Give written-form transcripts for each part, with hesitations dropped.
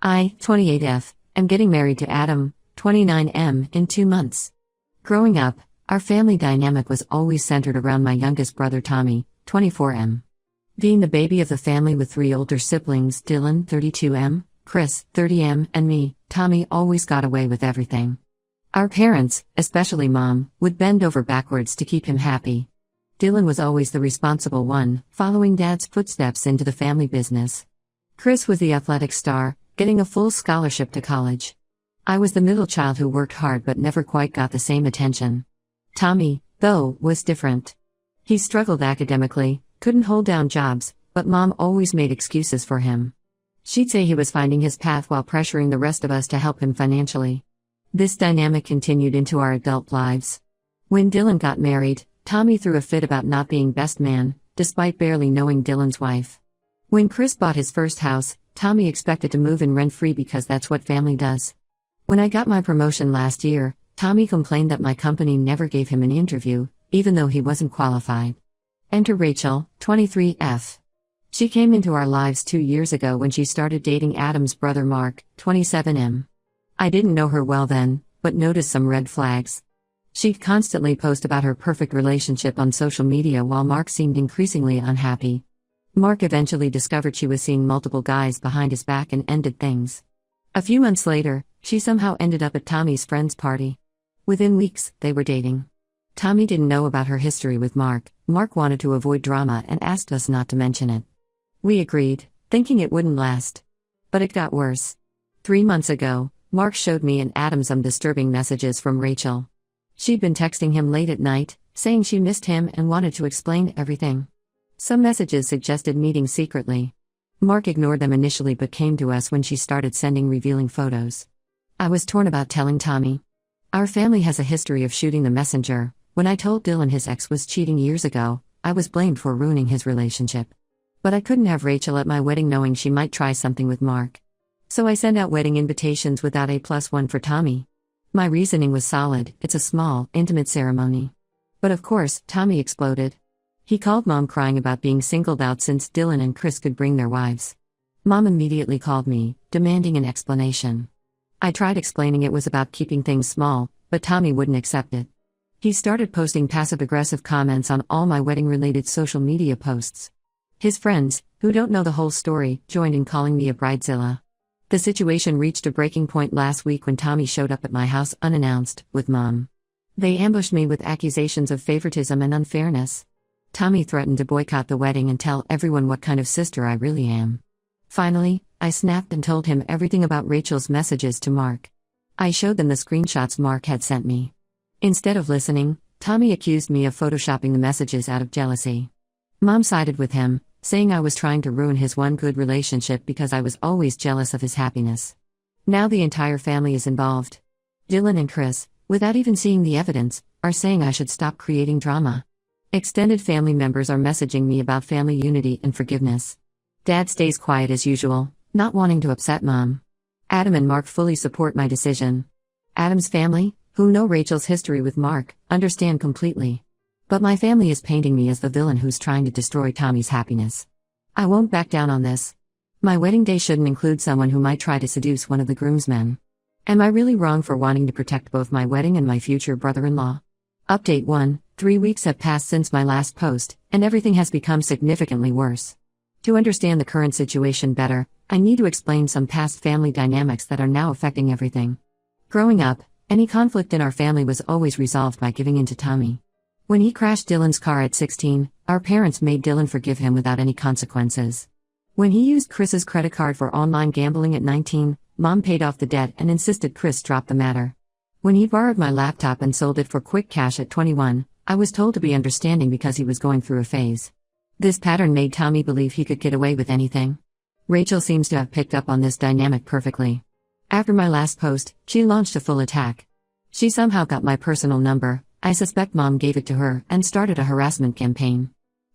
I, 28F, am getting married to Adam, 29M, in 2 months. Growing up, our family dynamic was always centered around my youngest brother Tommy, 24M. Being the baby of the family with 3 older siblings, Dylan, 32M, Chris, 30M, and me, Tommy always got away with everything. Our parents, especially Mom, would bend over backwards to keep him happy. Dylan was always the responsible one, following Dad's footsteps into the family business. Chris was the athletic star, getting a full scholarship to college. I was the middle child who worked hard but never quite got the same attention. Tommy, though, was different. He struggled academically, couldn't hold down jobs, but Mom always made excuses for him. She'd say he was finding his path while pressuring the rest of us to help him financially. This dynamic continued into our adult lives. When Dylan got married, Tommy threw a fit about not being best man, despite barely knowing Dylan's wife. When Chris bought his first house, Tommy expected to move in rent-free because that's what family does. When I got my promotion last year, Tommy complained that my company never gave him an interview, even though he wasn't qualified. Enter Rachel, 23F. She came into our lives 2 years ago when she started dating Adam's brother Mark, 27M. I didn't know her well then, but noticed some red flags. She'd constantly post about her perfect relationship on social media while Mark seemed increasingly unhappy. Mark eventually discovered she was seeing multiple guys behind his back and ended things. A few months later, she somehow ended up at Tommy's friend's party. Within weeks, they were dating. Tommy didn't know about her history with Mark. Mark wanted to avoid drama and asked us not to mention it. We agreed, thinking it wouldn't last. But it got worse. 3 months ago, Mark showed me and Adam some disturbing messages from Rachel. She'd been texting him late at night, saying she missed him and wanted to explain everything. Some messages suggested meeting secretly. Mark ignored them initially but came to us when she started sending revealing photos. I was torn about telling Tommy. Our family has a history of shooting the messenger. When I told Dylan his ex was cheating years ago, I was blamed for ruining his relationship. But I couldn't have Rachel at my wedding knowing she might try something with Mark. So I sent out wedding invitations without A+1 for Tommy. My reasoning was solid, it's a small, intimate ceremony. But of course, Tommy exploded. He called Mom crying about being singled out since Dylan and Chris could bring their wives. Mom immediately called me, demanding an explanation. I tried explaining it was about keeping things small, but Tommy wouldn't accept it. He started posting passive-aggressive comments on all my wedding-related social media posts. His friends, who don't know the whole story, joined in calling me a bridezilla. The situation reached a breaking point last week when Tommy showed up at my house unannounced, with Mom. They ambushed me with accusations of favoritism and unfairness. Tommy threatened to boycott the wedding and tell everyone what kind of sister I really am. Finally, I snapped and told him everything about Rachel's messages to Mark. I showed them the screenshots Mark had sent me. Instead of listening, Tommy accused me of photoshopping the messages out of jealousy. Mom sided with him, saying I was trying to ruin his one good relationship because I was always jealous of his happiness. Now the entire family is involved. Dylan and Chris, without even seeing the evidence, are saying I should stop creating drama. Extended family members are messaging me about family unity and forgiveness. Dad stays quiet as usual, not wanting to upset Mom. Adam and Mark fully support my decision. Adam's family, who know Rachel's history with Mark, understand completely. But my family is painting me as the villain who's trying to destroy Tommy's happiness. I won't back down on this. My wedding day shouldn't include someone who might try to seduce one of the groomsmen. Am I really wrong for wanting to protect both my wedding and my future brother-in-law? Update 1. 3 weeks have passed since my last post, and everything has become significantly worse. To understand the current situation better, I need to explain some past family dynamics that are now affecting everything. Growing up, any conflict in our family was always resolved by giving in to Tommy. When he crashed Dylan's car at 16, our parents made Dylan forgive him without any consequences. When he used Chris's credit card for online gambling at 19, Mom paid off the debt and insisted Chris drop the matter. When he borrowed my laptop and sold it for quick cash at 21, I was told to be understanding because he was going through a phase. This pattern made Tommy believe he could get away with anything. Rachel seems to have picked up on this dynamic perfectly. After my last post, she launched a full attack. She somehow got my personal number, I suspect Mom gave it to her, and started a harassment campaign.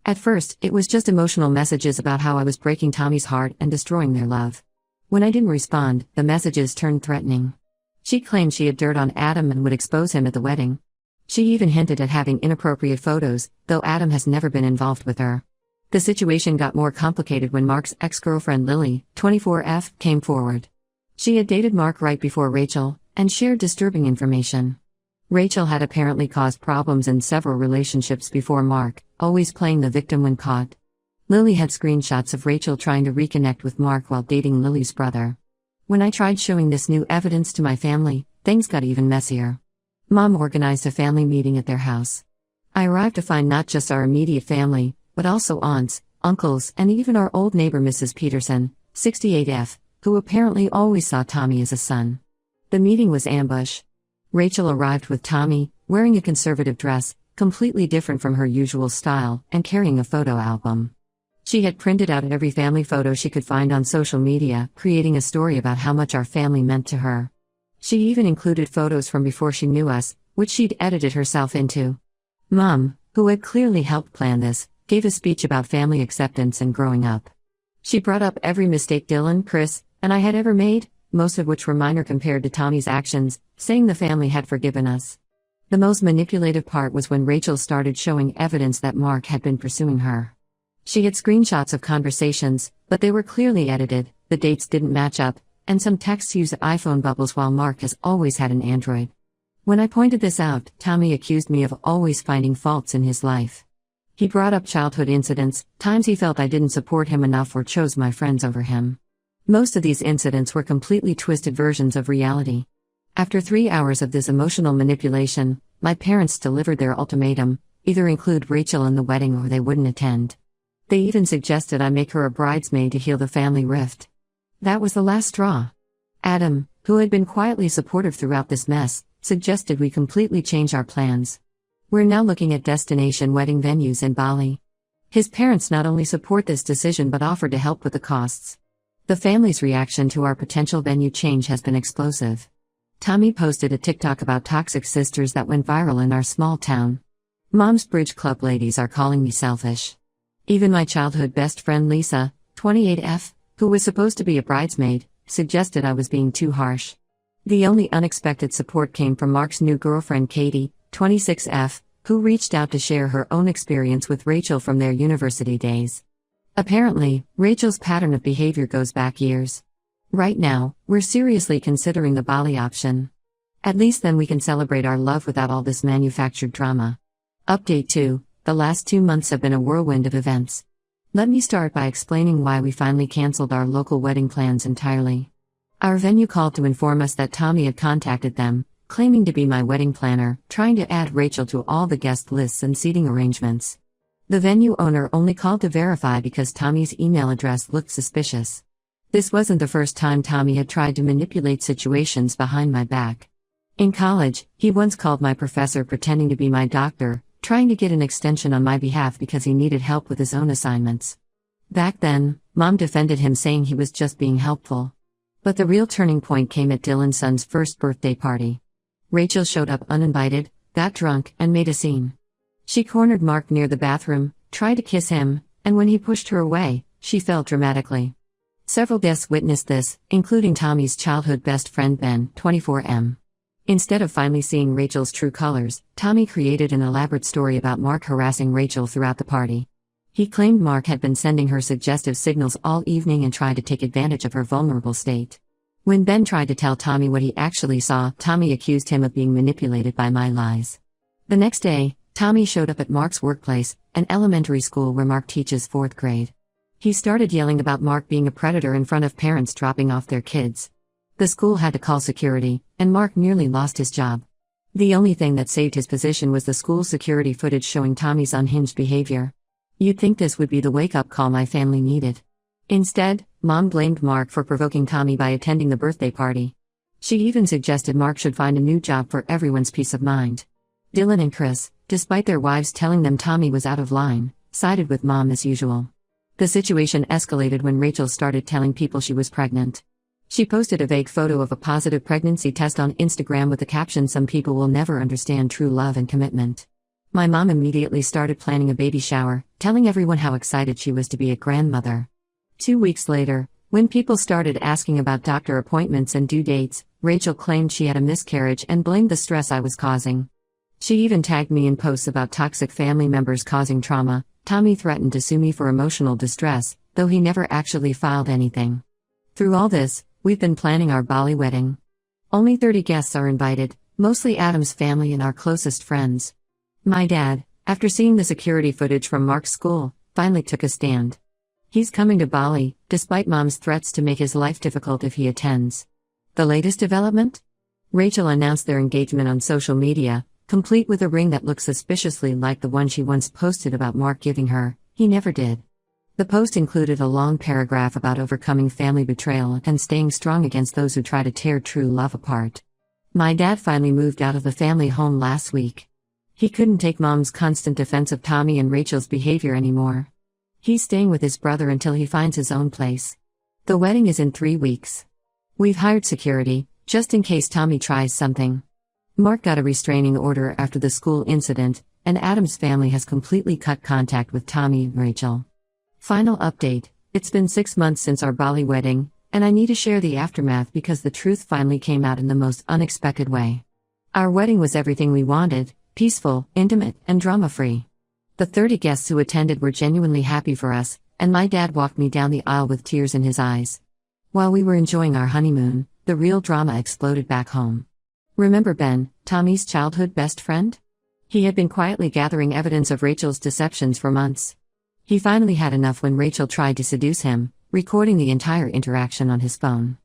At first, it was just emotional messages about how I was breaking Tommy's heart and destroying their love. When I didn't respond, the messages turned threatening. She claimed she had dirt on Adam and would expose him at the wedding. She even hinted at having inappropriate photos, though Adam has never been involved with her. The situation got more complicated when Mark's ex-girlfriend Lily, 24F, came forward. She had dated Mark right before Rachel, and shared disturbing information. Rachel had apparently caused problems in several relationships before Mark, always playing the victim when caught. Lily had screenshots of Rachel trying to reconnect with Mark while dating Lily's brother. When I tried showing this new evidence to my family, things got even messier. Mom organized a family meeting at their house. I arrived to find not just our immediate family, but also aunts, uncles, and even our old neighbor Mrs. Peterson, 68F, who apparently always saw Tommy as a son. The meeting was ambush. Rachel arrived with Tommy, wearing a conservative dress, completely different from her usual style, and carrying a photo album. She had printed out every family photo she could find on social media, creating a story about how much our family meant to her. She even included photos from before she knew us, which she'd edited herself into. Mom, who had clearly helped plan this, gave a speech about family acceptance and growing up. She brought up every mistake Dylan, Chris, and I had ever made, most of which were minor compared to Tommy's actions, saying the family had forgiven us. The most manipulative part was when Rachel started showing evidence that Mark had been pursuing her. She had screenshots of conversations, but they were clearly edited, the dates didn't match up, and some texts used iPhone bubbles while Mark has always had an Android. When I pointed this out, Tommy accused me of always finding faults in his life. He brought up childhood incidents, times he felt I didn't support him enough or chose my friends over him. Most of these incidents were completely twisted versions of reality. After 3 hours of this emotional manipulation, my parents delivered their ultimatum: either include Rachel in the wedding or they wouldn't attend. They even suggested I make her a bridesmaid to heal the family rift. That was the last straw. Adam, who had been quietly supportive throughout this mess, suggested we completely change our plans. We're now looking at destination wedding venues in Bali. His parents not only support this decision but offered to help with the costs. The family's reaction to our potential venue change has been explosive. Tommy posted a TikTok about toxic sisters that went viral in our small town. Mom's Bridge Club ladies are calling me selfish. Even my childhood best friend Lisa, 28F, who was supposed to be a bridesmaid, suggested I was being too harsh. The only unexpected support came from Mark's new girlfriend Katie, 26F, who reached out to share her own experience with Rachel from their university days. Apparently, Rachel's pattern of behavior goes back years. Right now, we're seriously considering the Bali option. At least then we can celebrate our love without all this manufactured drama. Update 2. The last 2 months have been a whirlwind of events. Let me start by explaining why we finally canceled our local wedding plans entirely. Our venue called to inform us that Tommy had contacted them, claiming to be my wedding planner, trying to add Rachel to all the guest lists and seating arrangements. The venue owner only called to verify because Tommy's email address looked suspicious. This wasn't the first time Tommy had tried to manipulate situations behind my back. In college, he once called my professor pretending to be my doctor, trying to get an extension on my behalf because he needed help with his own assignments. Back then, Mom defended him saying he was just being helpful. But the real turning point came at Dylan's son's first birthday party. Rachel showed up uninvited, got drunk, and made a scene. She cornered Mark near the bathroom, tried to kiss him, and when he pushed her away, she fell dramatically. Several guests witnessed this, including Tommy's childhood best friend Ben, 24M. Instead of finally seeing Rachel's true colors, Tommy created an elaborate story about Mark harassing Rachel throughout the party. He claimed Mark had been sending her suggestive signals all evening and tried to take advantage of her vulnerable state. When Ben tried to tell Tommy what he actually saw, Tommy accused him of being manipulated by my lies. The next day, Tommy showed up at Mark's workplace, an elementary school where Mark teaches 4th grade. He started yelling about Mark being a predator in front of parents dropping off their kids. The school had to call security, and Mark nearly lost his job. The only thing that saved his position was the school security footage showing Tommy's unhinged behavior. You'd think this would be the wake-up call my family needed. Instead, Mom blamed Mark for provoking Tommy by attending the birthday party. She even suggested Mark should find a new job for everyone's peace of mind. Dylan and Chris, despite their wives telling them Tommy was out of line, sided with Mom as usual. The situation escalated when Rachel started telling people she was pregnant. She posted a vague photo of a positive pregnancy test on Instagram with the caption, "Some people will never understand true love and commitment." My mom immediately started planning a baby shower, telling everyone how excited she was to be a grandmother. 2 weeks later, when people started asking about doctor appointments and due dates, Rachel claimed she had a miscarriage and blamed the stress I was causing. She even tagged me in posts about toxic family members causing trauma. Tommy threatened to sue me for emotional distress, though he never actually filed anything. Through all this, We've been planning our Bali wedding. Only 30 guests are invited, mostly Adam's family and our closest friends. My dad, after seeing the security footage from Mark's school, finally took a stand. He's coming to Bali, despite Mom's threats to make his life difficult if he attends. The latest development? Rachel announced their engagement on social media, complete with a ring that looks suspiciously like the one she once posted about Mark giving her. He never did. The post included a long paragraph about overcoming family betrayal and staying strong against those who try to tear true love apart. My dad finally moved out of the family home last week. He couldn't take Mom's constant defense of Tommy and Rachel's behavior anymore. He's staying with his brother until he finds his own place. The wedding is in 3 weeks. We've hired security, just in case Tommy tries something. Mark got a restraining order after the school incident, and Adam's family has completely cut contact with Tommy and Rachel. Final update: it's been 6 months since our Bali wedding, and I need to share the aftermath because the truth finally came out in the most unexpected way. Our wedding was everything we wanted: peaceful, intimate, and drama-free. The 30 guests who attended were genuinely happy for us, and my dad walked me down the aisle with tears in his eyes. While we were enjoying our honeymoon, the real drama exploded back home. Remember Ben, Tommy's childhood best friend? He had been quietly gathering evidence of Rachel's deceptions for months. He finally had enough when Rachel tried to seduce him, recording the entire interaction on his phone.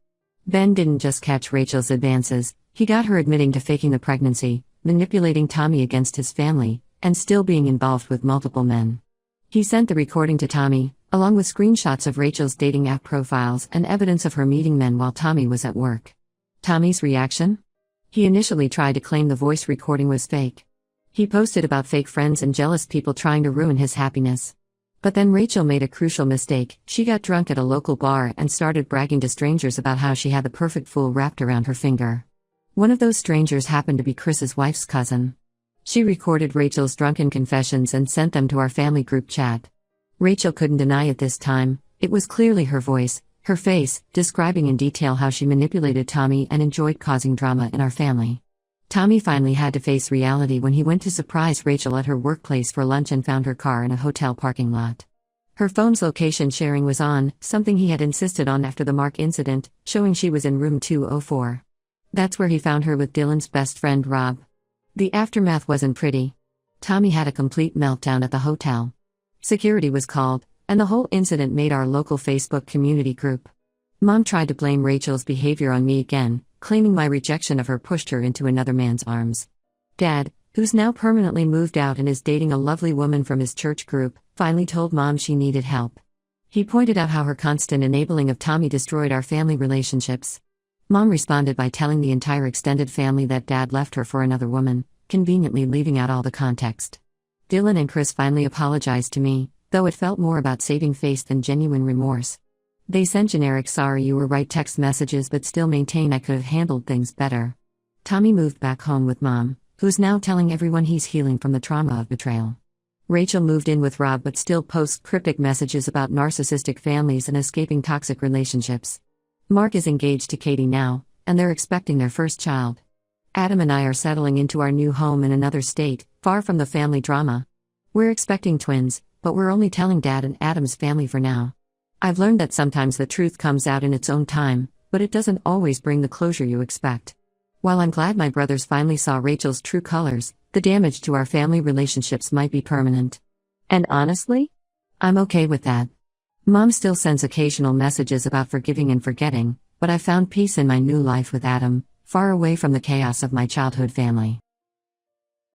Ben didn't just catch Rachel's advances, he got her admitting to faking the pregnancy, manipulating Tommy against his family, and still being involved with multiple men. He sent the recording to Tommy, along with screenshots of Rachel's dating app profiles and evidence of her meeting men while Tommy was at work. Tommy's reaction? He initially tried to claim the voice recording was fake. He posted about fake friends and jealous people trying to ruin his happiness. But then Rachel made a crucial mistake. She got drunk at a local bar and started bragging to strangers about how she had the perfect fool wrapped around her finger. One of those strangers happened to be Chris's wife's cousin. She recorded Rachel's drunken confessions and sent them to our family group chat. Rachel couldn't deny it this time. It was clearly her voice, her face, describing in detail how she manipulated Tommy and enjoyed causing drama in our family. Tommy finally had to face reality when he went to surprise Rachel at her workplace for lunch and found her car in a hotel parking lot. Her phone's location sharing was on, something he had insisted on after the Mark incident, showing she was in room 204. That's where he found her with Dylan's best friend Rob. The aftermath wasn't pretty. Tommy had a complete meltdown at the hotel. Security was called, and the whole incident made our local Facebook community group. Mom tried to blame Rachel's behavior on me again, claiming my rejection of her pushed her into another man's arms. Dad, who's now permanently moved out and is dating a lovely woman from his church group, finally told Mom she needed help. He pointed out how her constant enabling of Tommy destroyed our family relationships. Mom responded by telling the entire extended family that Dad left her for another woman, conveniently leaving out all the context. Dylan and Chris finally apologized to me, though it felt more about saving face than genuine remorse. They sent generic "sorry you were right" text messages but still maintain I could have handled things better. Tommy moved back home with Mom, who's now telling everyone he's healing from the trauma of betrayal. Rachel moved in with Rob but still posts cryptic messages about narcissistic families and escaping toxic relationships. Mark is engaged to Katie now, and they're expecting their first child. Adam and I are settling into our new home in another state, far from the family drama. We're expecting twins, but we're only telling Dad and Adam's family for now. I've learned that sometimes the truth comes out in its own time, but it doesn't always bring the closure you expect. While I'm glad my brothers finally saw Rachel's true colors, the damage to our family relationships might be permanent. And honestly, I'm okay with that. Mom still sends occasional messages about forgiving and forgetting, but I found peace in my new life with Adam, far away from the chaos of my childhood family.